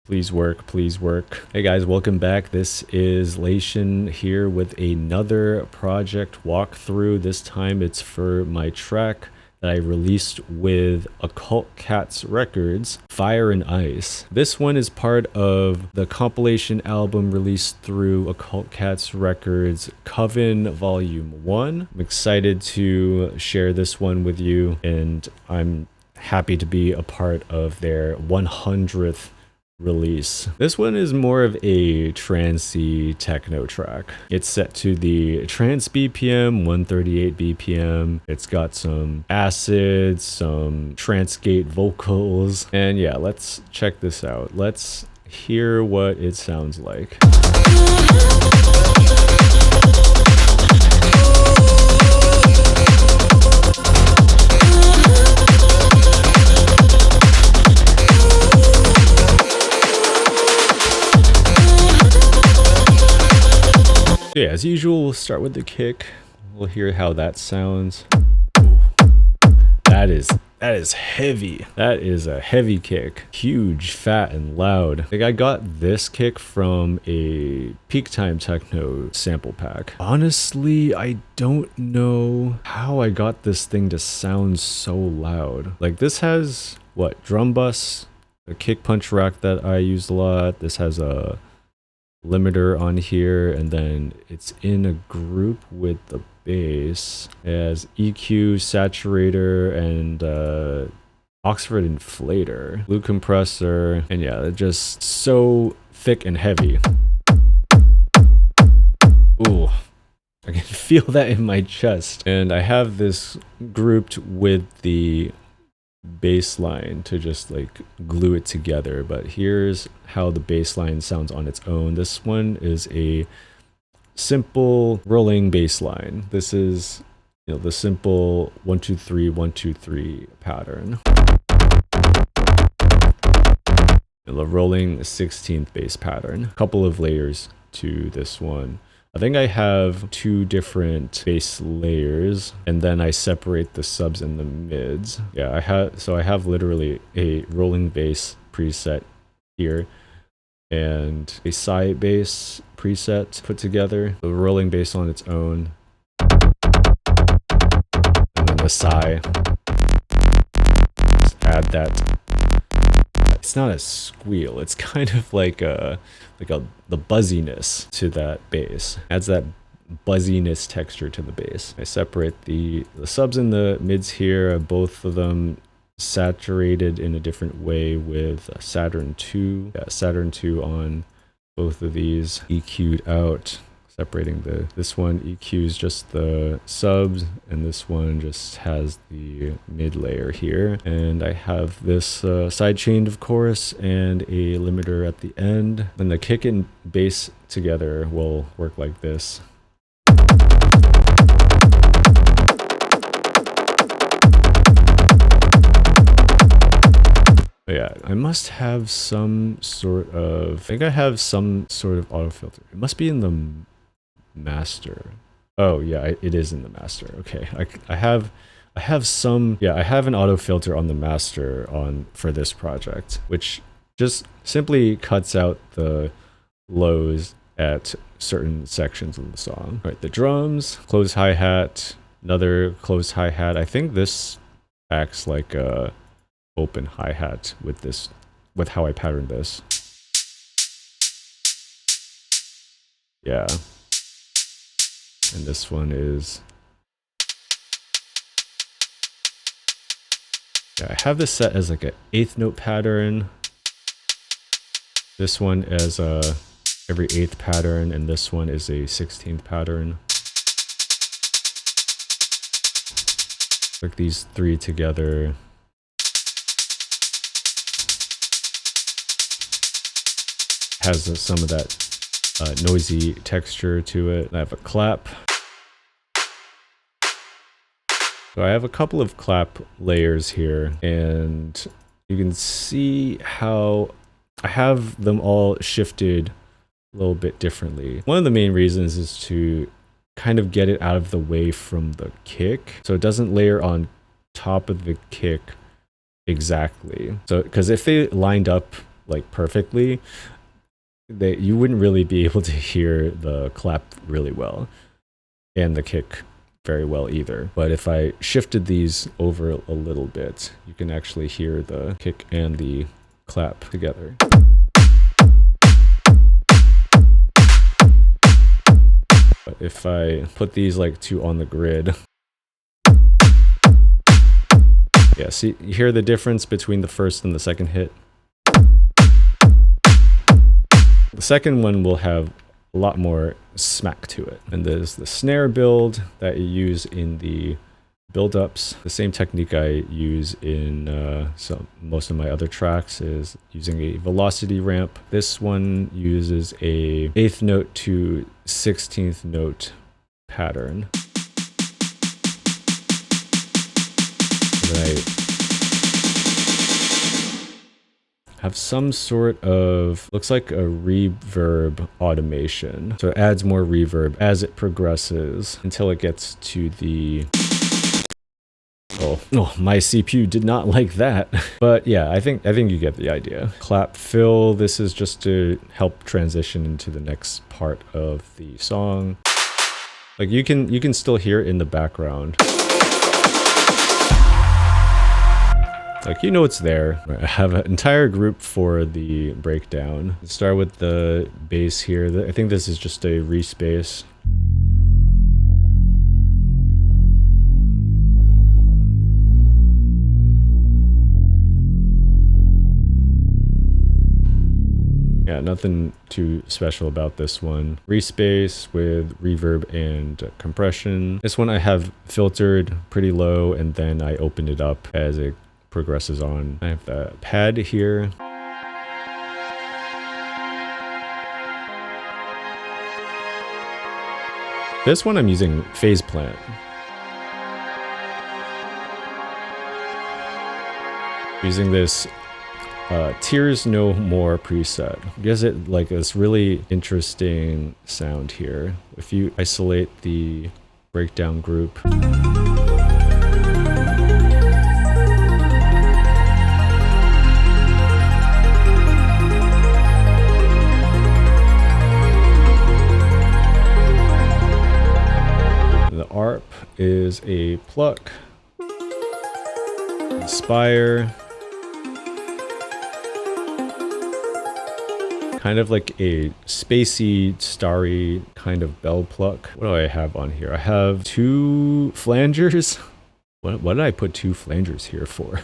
Please work, please work. Hey guys, welcome back. This is LEISHEN here with another project walkthrough. This time it's for my track that I released with Occult Cats Records, Fire and Ice. This one is part of the compilation album released through Occult Cats Records, Coven Volume 1. I'm excited to share this one with you, and I'm happy to be a part of their 100th release. This one is more of a trancey techno track. It's set to the trance BPM, 138 BPM. It's got some acid, some trance gate vocals, and yeah, let's check this out. Let's hear what it sounds like. Yeah, as usual, we'll start with the kick. We'll hear how that sounds. That is heavy. That is a heavy kick. Huge, fat, and loud. Like, I got this kick from a Peak Time Techno sample pack. Honestly, I don't know how I got this thing to sound so loud. Like, this has, what, drum bus, a kick punch rack that I used a lot. This has a limiter on here, and then it's in a group with the bass. It has EQ, saturator, and Oxford inflator, blue compressor, and yeah, they're just so thick and heavy. Ooh, I can feel that in my chest. And I have this grouped with the bass line to just like glue it together, but here's how the bass line sounds on its own. This one is a simple rolling bass line. This is, you know, the simple 1 2 3 1 2 3 pattern. The rolling 16th bass pattern. A couple of layers to this one. I think I have two different bass layers, and then I separate the subs and the mids. Yeah, I have literally a rolling bass preset here and a side bass preset put together. The rolling bass on its own, and then the side. Just add that. It's not a squeal. It's kind of like the buzziness to that bass. Adds that buzziness texture to the bass. I separate the subs and the mids here. Both of them saturated in a different way with Saturn 2. Yeah, Saturn 2 on both of these. EQ'd out. Separating this one EQs just the subs, and this one just has the mid layer here. And I have this side chained, of course, and a limiter at the end. And the kick and bass together will work like this. Yeah, I must have some sort of, I think I have some sort of auto filter. It must be in the master. Oh yeah, it is in the master. Okay, I have some, yeah, I have an auto filter on the master for this project, which just simply cuts out the lows at certain sections of the song. All right, the drums, closed hi-hat, another closed hi-hat. I think this acts like a open hi-hat with how I patterned this. Yeah. And this one is, yeah, I have this set as like an 8th note pattern. This one as every 8th pattern, and this one is a 16th pattern. Like these three together. Has some of that noisy texture to it. I have a clap. So I have a couple of clap layers here, and you can see how I have them all shifted a little bit differently. One of the main reasons is to kind of get it out of the way from the kick, so it doesn't layer on top of the kick exactly. So, because if they lined up like perfectly, that you wouldn't really be able to hear the clap really well and the kick very well either. But if I shifted these over a little bit, you can actually hear the kick and the clap together. But if I put these like two on the grid, yeah, see, you hear the difference between the first and the second hit? The second one will have a lot more smack to it. And there's the snare build that you use in the build-ups. The same technique I use in most of my other tracks is using a velocity ramp. This one uses a 8th note to 16th note pattern. And then I have some sort of, looks like a reverb automation. So it adds more reverb as it progresses until it gets to the, oh, my CPU did not like that. But yeah, I think you get the idea. Clap fill, this is just to help transition into the next part of the song. Like you can still hear it in the background. Like, you know it's there. I have an entire group for the breakdown. Let's start with the bass here. I think this is just a respace. Yeah, nothing too special about this one. Respace with reverb and compression. This one I have filtered pretty low, and then I opened it up as it progresses on. I have the pad here. This one I'm using phase plant. Using this Tears No More preset. Gives it like this really interesting sound here. If you isolate the breakdown group, ARP is a pluck, inspire, kind of like a spacey, starry kind of bell pluck. What do I have on here? I have 2 flangers. What did I put 2 flangers here for?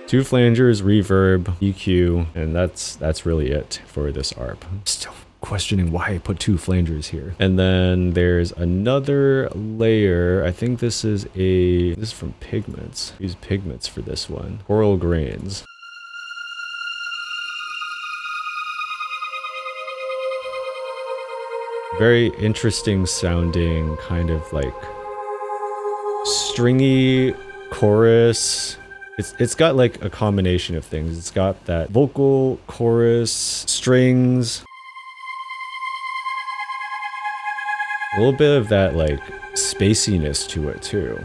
2 flangers, reverb, EQ, and that's really it for this ARP. Still questioning why I put 2 flangers here. And then there's another layer. I think this is from Pigments. Use Pigments for this one. Coral grains. Very interesting sounding, kind of like stringy chorus. It's got like a combination of things. It's got that vocal, chorus, strings, a little bit of that like spaciness to it too.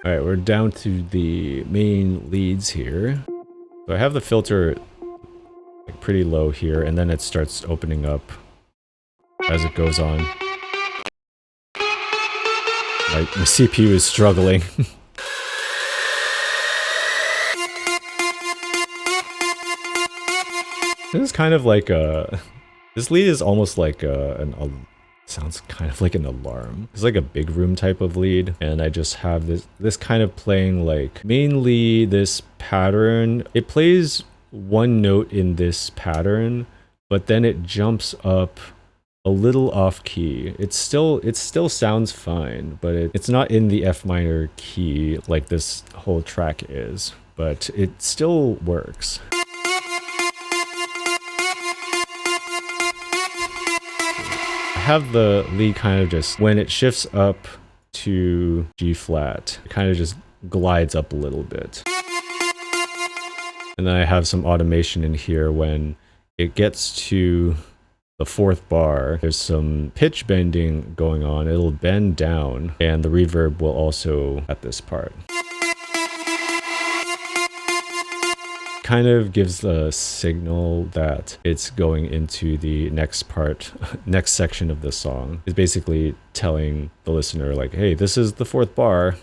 All right, we're down to the main leads here. So I have the filter like pretty low here, and then it starts opening up as it goes on. My CPU is struggling. This is kind of like this lead is almost like sounds kind of like an alarm. It's like a big room type of lead, and I just have this kind of playing like mainly this pattern. It plays one note in this pattern, but then it jumps up a little off key. It still sounds fine, but it's not in the F minor key like this whole track is, but it still works. Have the lead kind of just, when it shifts up to G flat, it kind of just glides up a little bit. And then I have some automation in here. When it gets to the 4th bar, there's some pitch bending going on. It'll bend down, and the reverb will also at this part. kind of gives a signal that it's going into the next part, next section of the song. It's basically telling the listener like, hey, this is the fourth bar.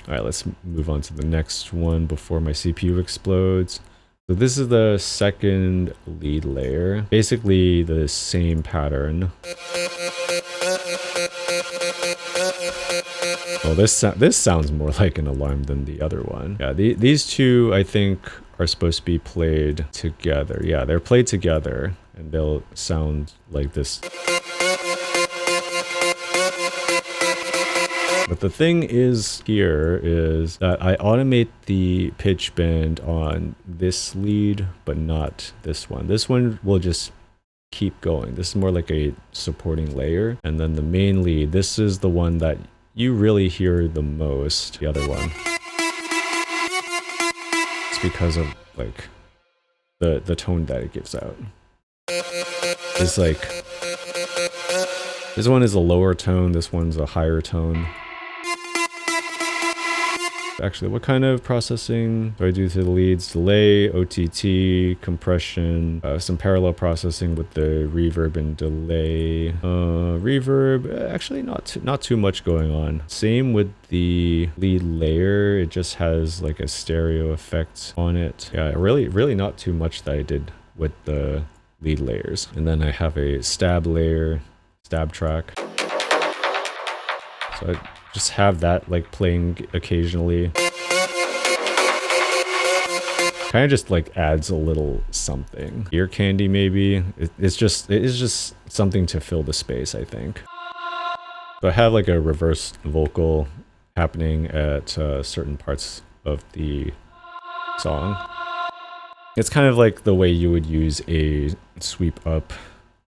All right, let's move on to the next one before my CPU explodes. So this is the second lead layer, basically the same pattern. Oh, this sounds more like an alarm than the other one. Yeah, these two I think are supposed to be played together. Yeah, they're played together and they'll sound like this. But the thing is here is that I automate the pitch bend on this lead, but not this one. This one will just keep going. This is more like a supporting layer. And then the main lead, this is the one that you really hear the most, the other one. It's because of like the tone that it gives out. It's like, this one is a lower tone, this one's a higher tone. Actually, what kind of processing do I do to the leads? Delay, OTT, compression, some parallel processing with the reverb and delay. Reverb, actually not too much going on. Same with the lead layer. It just has like a stereo effect on it. Yeah, really not too much that I did with the lead layers. And then I have a stab layer, stab track. So I just have that like playing occasionally. Kind of just like adds a little something. Ear candy maybe. It is just something to fill the space, I think. So I have like a reverse vocal happening at certain parts of the song. It's kind of like the way you would use a sweep up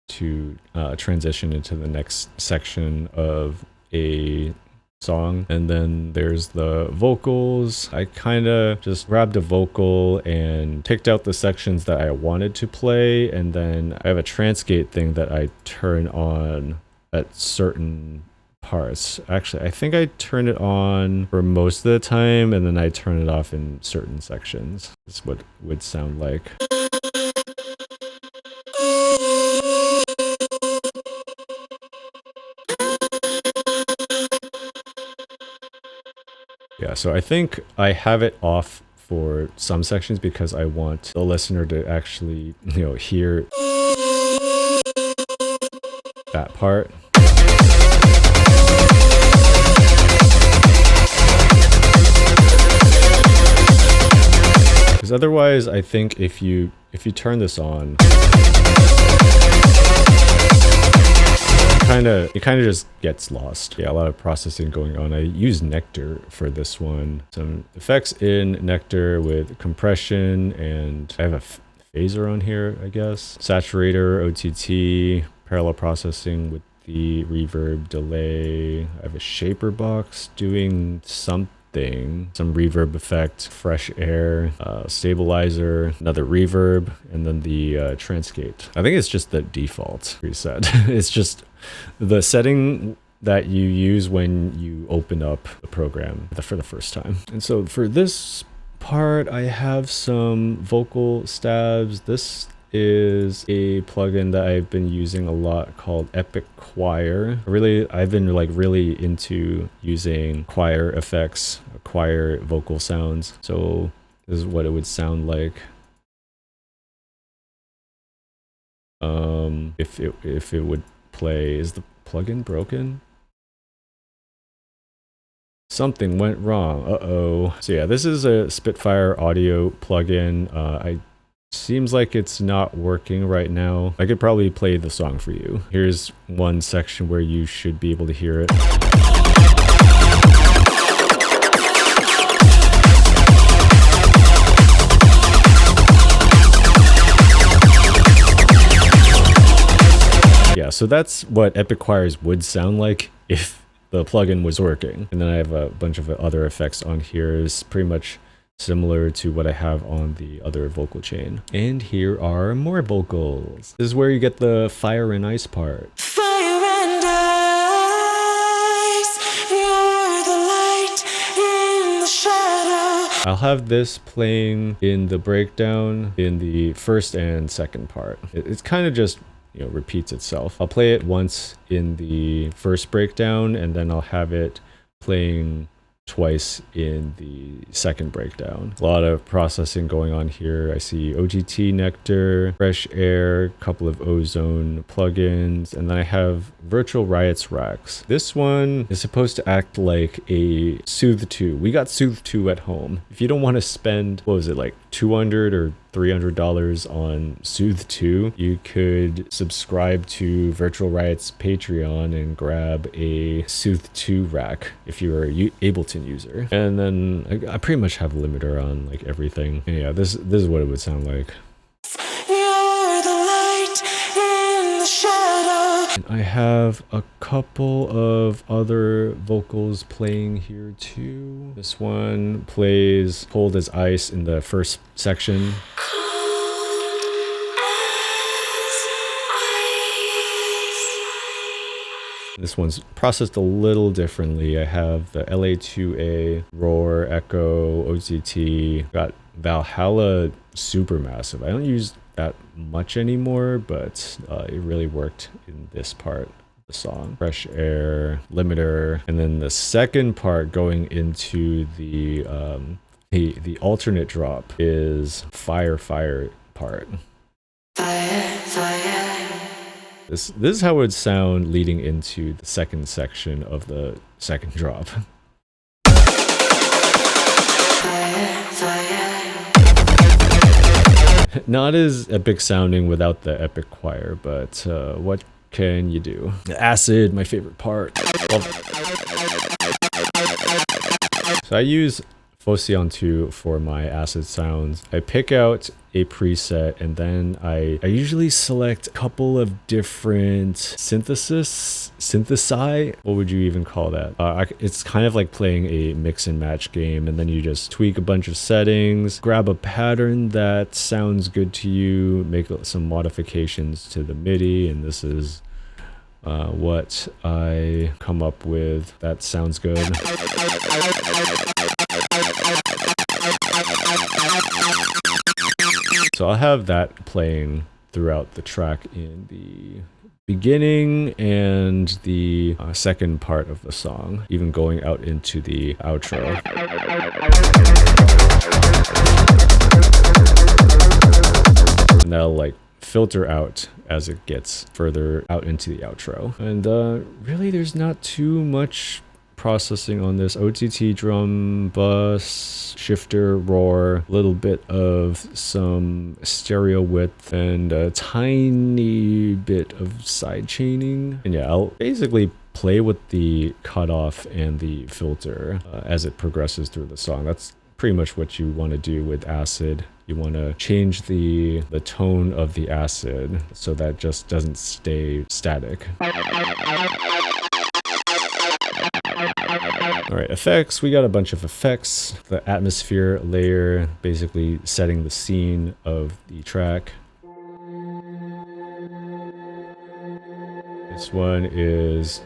to transition into the next section of a song. And then there's the vocals. I kind of just grabbed a vocal and picked out the sections that I wanted to play, and then I have a transgate thing that I turn on at certain parts. Actually, I think I turn it on for most of the time, and then I turn it off in certain sections. That's what it would sound like. Yeah, so I think I have it off for some sections because I want the listener to actually, hear that part. Because otherwise, I think if you turn this on, it kind of just gets lost. Yeah, a lot of processing going on. I use Nectar for this one. Some effects in Nectar with compression, and I have a phaser on here, I guess. Saturator, OTT, parallel processing with the reverb, delay. I have a shaper box doing something. Some reverb effect, fresh air, stabilizer, another reverb, and then the transgate. I think it's just the default preset. It's just the setting that you use when you open up the program for the first time. And so for this part, I have some vocal stabs. This is a plugin that I've been using a lot called Epic Choir. I've been like really into using choir effects, choir vocal sounds. So this is what it would sound like if it would play. Is the plugin broken? Something went wrong. Uh-oh. So yeah, this is a Spitfire audio plugin. Seems like it's not working right now. I could probably play the song for you. Here's one section where you should be able to hear it. Yeah, so that's what Epic Choirs would sound like if the plugin was working. And then I have a bunch of other effects on here. It's pretty much similar to what I have on the other vocal chain. And here are more vocals. This is where you get the fire and ice part. Fire and ice. I'll have this playing in the breakdown in the first and second part. It's kind of just, you know, repeats itself. I'll play it once in the first breakdown, and then I'll have it playing twice in the second breakdown. A lot of processing going on here. I see OGT Nectar, Fresh Air, a couple of Ozone plugins, and then I have Virtual Riot's racks. This one is supposed to act like a Soothe 2. We got Soothe 2 at home. If you don't want to spend, what was it, like $200 or $300 on Soothe 2, you could subscribe to Virtual Riot's Patreon and grab a Soothe 2 rack if you're a Ableton user. And then I pretty much have a limiter on like everything. And yeah, this is what it would sound like. You're the light in the shadow. And I have a couple of other vocals playing here too. This one plays Cold as Ice in the first section. This one's processed a little differently. I have the LA2A, Roar, Echo, OCT, got Valhalla Supermassive. I don't use that much anymore, but it really worked in this part of the song. Fresh Air, Limiter, and then the second part going into the alternate drop is Fire part. This is how it would sound leading into the second section of the second drop. Not as epic sounding without the epic choir, but what can you do? Acid, my favorite part. So I use Phocion 2 for my acid sounds. I pick out a preset, and then I usually select a couple of different synthesize. What would you even call that? It's kind of like playing a mix and match game, and then you just tweak a bunch of settings, grab a pattern that sounds good to you, make some modifications to the MIDI, and this is what I come up with that sounds good. So I'll have that playing throughout the track in the beginning and the second part of the song, even going out into the outro. And that'll like filter out as it gets further out into the outro. And really there's not too much processing on this. OTT drum, bus, shifter, roar, a little bit of some stereo width, and a tiny bit of side chaining. And yeah, I'll basically play with the cutoff and the filter as it progresses through the song. That's pretty much what you want to do with acid. You want to change the tone of the acid so that just doesn't stay static. All right, effects. We got a bunch of effects. The atmosphere layer, basically setting the scene of the track. This one is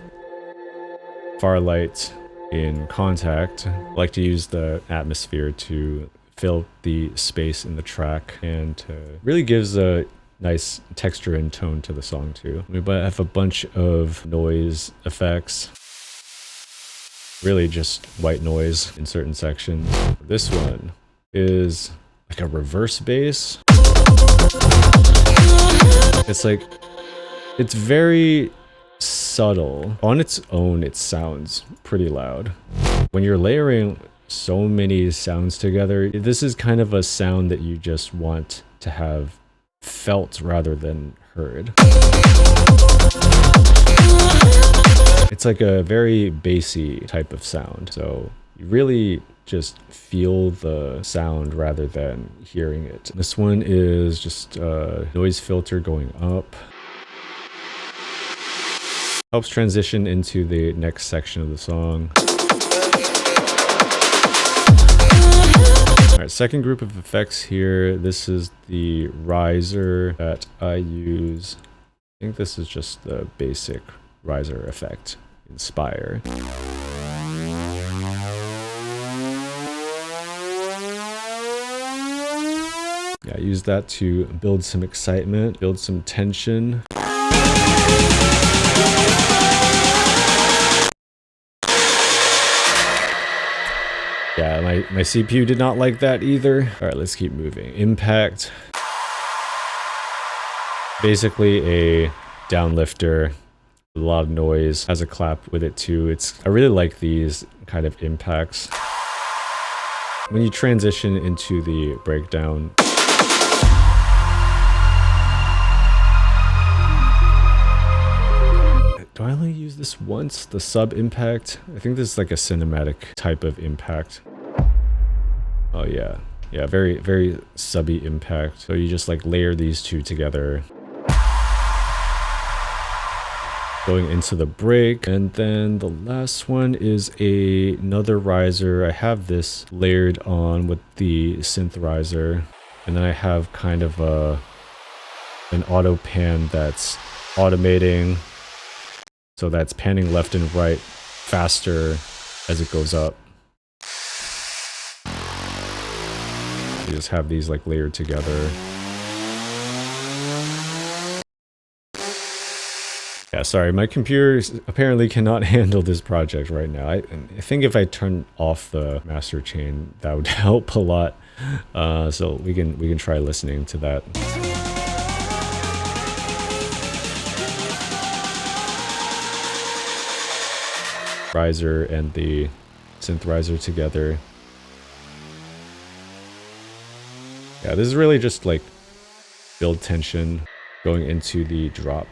Farlight in Contact. I like to use the atmosphere to fill the space in the track, and really gives a nice texture and tone to the song too. But I have a bunch of noise effects. Really just white noise in certain sections. This one is like a reverse bass. It's very subtle. On its own, it sounds pretty loud. When you're layering so many sounds together, this is kind of a sound that you just want to have felt rather than heard. It's like a very bassy type of sound, so you really just feel the sound rather than hearing it. This one is just a noise filter going up. Helps transition into the next section of the song. All right, second group of effects here. This is the riser that I use. I think this is just the basic riser effect, Inspire. Yeah, I use that to build some excitement, build some tension. Yeah, my CPU did not like that either. All right, let's keep moving. Impact. Basically a downlifter, a lot of noise, has a clap with it too. I really like these kind of impacts. When you transition into the breakdown, do I only use this once? The sub impact? I think this is like a cinematic type of impact. Oh yeah. Yeah, very, very subby impact. So you just like layer these two together. Going into the break, and then the last one is another riser. I have this layered on with the synth riser, and then I have kind of an auto pan that's automating, so that's panning left and right faster as it goes up. You just have these like layered together. Yeah, sorry, my computer apparently cannot handle this project right now. I think if I turn off the master chain, that would help a lot. So we can try listening to that. Riser and the synth riser together. Yeah, this is really just like build tension going into the drop.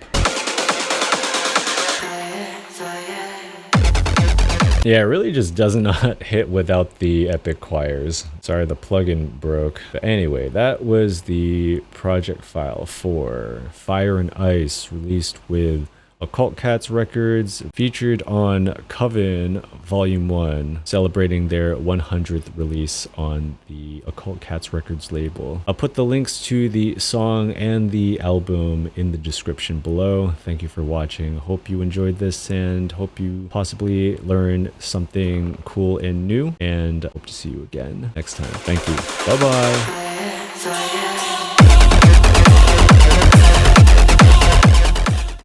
Yeah, it really just does not hit without the epic choirs. Sorry, the plugin broke. But anyway, that was the project file for Fire and Ice, released with Occult Cats Records, featured on Coven Volume 1, celebrating their 100th release on the Occult Cats Records label. I'll put the links to the song and the album in the description below. Thank you for watching. Hope you enjoyed this and hope you possibly learned something cool and new, and hope to see you again next time. Thank you. Bye-bye.